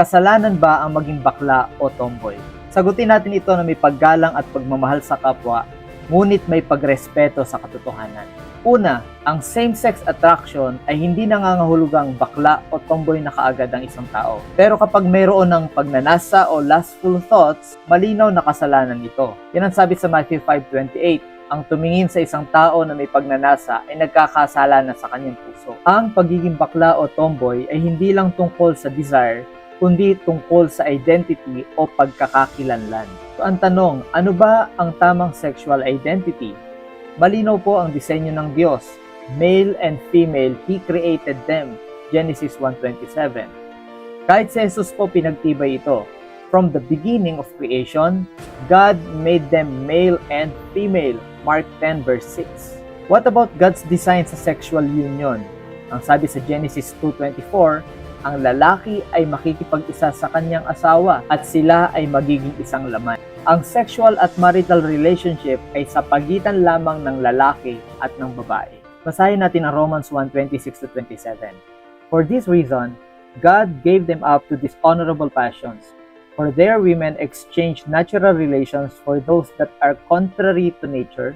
Kasalanan ba ang maging bakla o tomboy? Sagutin natin ito na may paggalang at pagmamahal sa kapwa, ngunit may pagrespeto sa katotohanan. Una, ang same-sex attraction ay hindi nangangahulugang bakla o tomboy na kaagad ang isang tao. Pero kapag mayroon ng pagnanasa o lustful thoughts, malinaw na kasalanan ito. Yan ang sabi sa Matthew 5:28. Ang tumingin sa isang tao na may pagnanasa ay nagkakasala na sa kanyang puso. Ang pagiging bakla o tomboy ay hindi lang tungkol sa desire, kundi tungkol sa identity o pagkakakilanlan. So, ang tanong, ano ba ang tamang sexual identity? Malinaw po ang disenyo ng Diyos. Male and female, He created them. Genesis 1:27. Kahit si Jesus po pinagtibay ito. From the beginning of creation, God made them male and female. Mark 10 verse 6. What about God's design sa sexual union? Ang sabi sa Genesis 2:24, ang lalaki ay makikipag-isa sa kanyang asawa at sila ay magiging isang laman. Ang sexual at marital relationship ay sa pagitan lamang ng lalaki at ng babae. Basahin natin ang Romans 1:26-27. For this reason, God gave them up to dishonorable passions. For their women exchanged natural relations for those that are contrary to nature,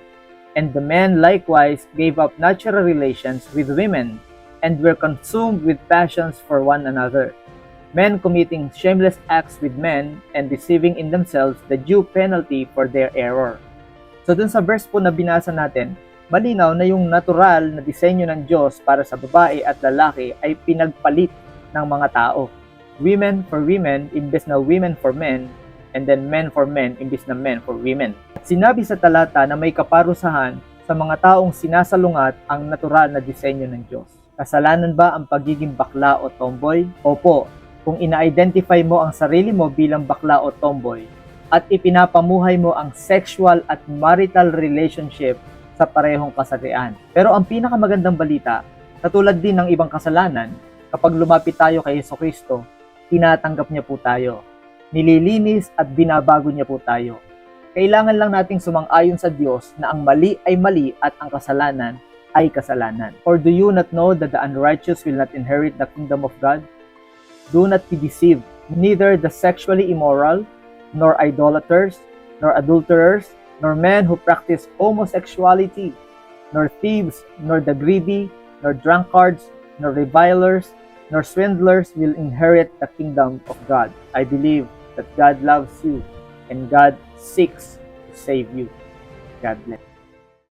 and the men likewise gave up natural relations with women, and were consumed with passions for one another, men committing shameless acts with men, and receiving in themselves the due penalty for their error. So dun sa verse po na binasa natin, malinaw na yung natural na disenyo ng Diyos para sa babae at lalaki ay pinagpalit ng mga tao. Women for women imbes na women for men, and then men for men imbes na men for women. At sinabi sa talata na may kaparusahan sa mga taong sinasalungat ang natural na disenyo ng Diyos. Kasalanan ba ang pagiging bakla o tomboy? Opo, kung ina-identify mo ang sarili mo bilang bakla o tomboy at ipinapamuhay mo ang sexual at marital relationship sa parehong kasarian. Pero ang pinakamagandang balita, katulad din ng ibang kasalanan, kapag lumapit tayo kay Jesucristo, tinatanggap niya po tayo. Nililinis at binabago niya po tayo. Kailangan lang nating sumang-ayon sa Diyos na ang mali ay mali at ang kasalanan ay kasalanan. Or do you not know that the unrighteous will not inherit the kingdom of God? Do not be deceived. Neither the sexually immoral, nor idolaters, nor adulterers, nor men who practice homosexuality, nor thieves, nor the greedy, nor drunkards, nor revilers, nor swindlers will inherit the kingdom of God. I believe that God loves you and God seeks to save you. God bless.